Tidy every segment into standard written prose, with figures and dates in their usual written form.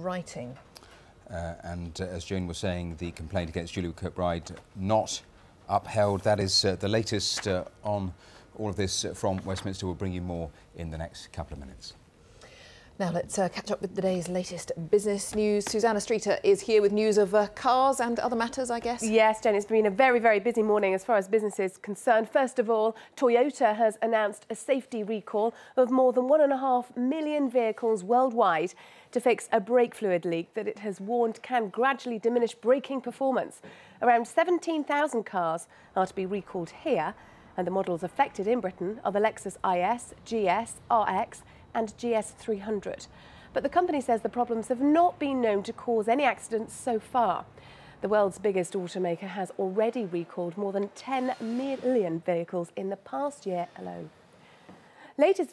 writing. As Jane was saying, the complaint against Julia Kirkbride not upheld. That is the latest on all of this from Westminster. We'll bring you more in the next couple of minutes. Now let's catch up with the day's latest business news. Susanna Streeter is here with news of cars and other matters, I guess. Yes, Jen, it's been a very, very busy morning as far as business is concerned. First of all, Toyota has announced a safety recall of more than 1.5 million vehicles worldwide to fix a brake fluid leak that it has warned can gradually diminish braking performance. Around 17,000 cars are to be recalled here, and the models affected in Britain are the Lexus IS, GS, RX and GS300. But the company says the problems have not been known to cause any accidents so far. The world's biggest automaker has already recalled more than 10 million vehicles in the past year alone. Latest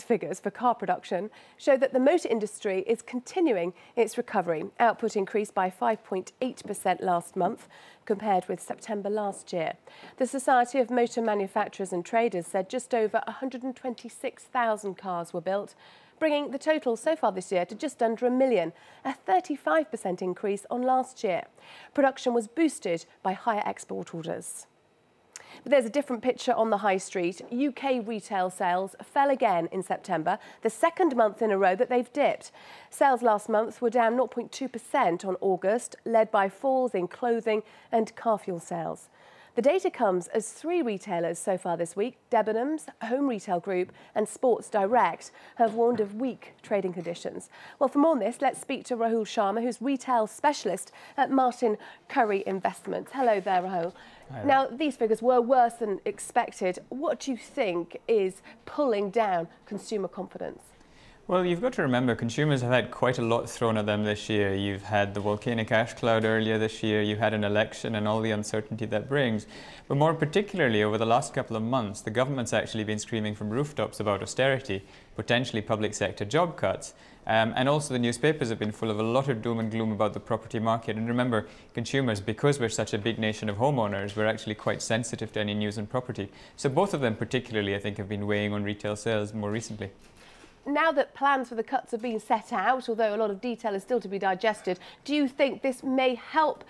figures for car production show that the motor industry is continuing its recovery. Output increased by 5.8% last month compared with September last year. The Society of Motor Manufacturers and Traders said just over 126,000 cars were built, bringing the total so far this year to just under 1 million, a 35% increase on last year. Production was boosted by higher export orders. But there's a different picture on the high street. UK retail sales fell again in September, the second month in a row that they've dipped. Sales last month were down 0.2% on August, led by falls in clothing and car fuel sales. The data comes as 3 retailers so far this week, Debenhams, Home Retail Group and Sports Direct, have warned of weak trading conditions. Well, for more on this, let's speak to Rahul Sharma, who's retail specialist at Martin Currie Investments. Hello there, Rahul. Hi. Now, these figures were worse than expected. What do you think is pulling down consumer confidence? Well, you've got to remember, consumers have had quite a lot thrown at them this year. You've had the volcanic ash cloud earlier this year, you had an election and all the uncertainty that brings. But more particularly, over the last couple of months, the government's actually been screaming from rooftops about austerity, potentially public sector job cuts. And also the newspapers have been full of a lot of doom and gloom about the property market. And remember, consumers, because we're such a big nation of homeowners, we're actually quite sensitive to any news on property. So both of them particularly, I think, have been weighing on retail sales more recently. Now that plans for the cuts have been set out, although a lot of detail is still to be digested, do you think this may help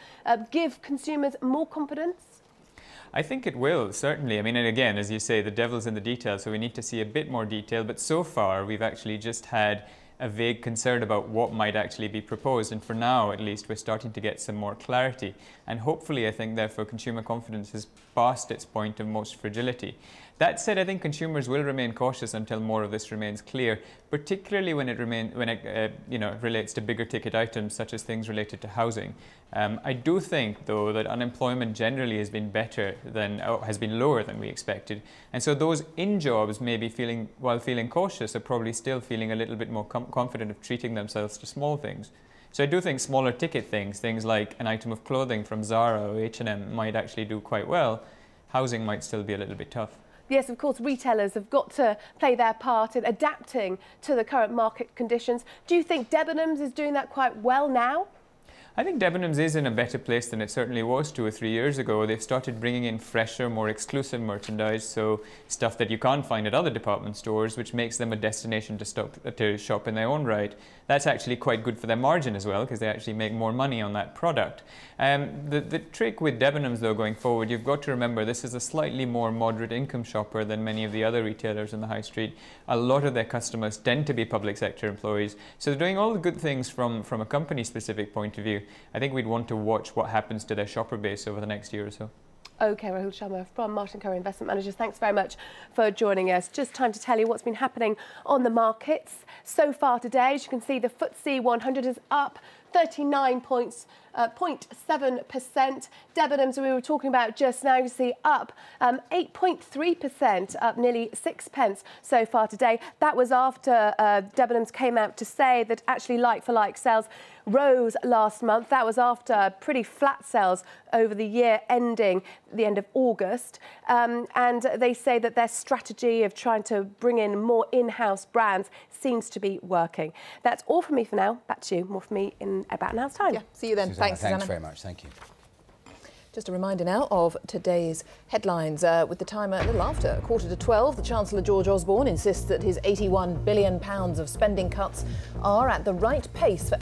give consumers more confidence? I think it will, certainly. I mean, and again, as you say, the devil's in the detail, so we need to see a bit more detail. But so far, we've actually just had a vague concern about what might actually be proposed. And for now, at least, we're starting to get some more clarity. And hopefully, I think, therefore, consumer confidence has passed its point of most fragility. That said, I think consumers will remain cautious until more of this remains clear, particularly when it relates to bigger ticket items such as things related to housing. I do think, though, that unemployment generally has been lower than we expected, and so those in jobs may be while feeling cautious, are probably still feeling a little bit more confident of treating themselves to small things. So I do think smaller ticket things like an item of clothing from Zara or H&M, might actually do quite well. Housing might still be a little bit tough. Yes, of course, retailers have got to play their part in adapting to the current market conditions. Do you think Debenhams is doing that quite well now? I think Debenhams is in a better place than it certainly was 2 or 3 years ago. They've started bringing in fresher, more exclusive merchandise, so stuff that you can't find at other department stores, which makes them a destination to shop in their own right. That's actually quite good for their margin as well, because they actually make more money on that product. The trick with Debenhams, though, going forward, you've got to remember this is a slightly more moderate income shopper than many of the other retailers in the high street. A lot of their customers tend to be public sector employees, so they're doing all the good things from a company-specific point of view. I think we'd want to watch what happens to their shopper base over the next year or so. OK, Rahul Sharma from Martin Currie Investment Managers, thanks very much for joining us. Just time to tell you what's been happening on the markets so far today. As you can see, the FTSE 100 is up 39 points, 0.7%. Debenhams, we were talking about just now, you see up 8.3%, up nearly 6 pence so far today. That was after Debenhams came out to say that actually like-for-like sales rose last month. That was after pretty flat sales over the year ending the end of August. And they say that their strategy of trying to bring in more in-house brands seems to be working. That's all from me for now. Back to you. More from me in about an hour's time. Yeah, see you then. Susanna, Thanks, Susanna. Thanks very much. Thank you. Just a reminder now of today's headlines. With the timer a little after 11:45, the Chancellor George Osborne insists that his £81 billion of spending cuts are at the right pace for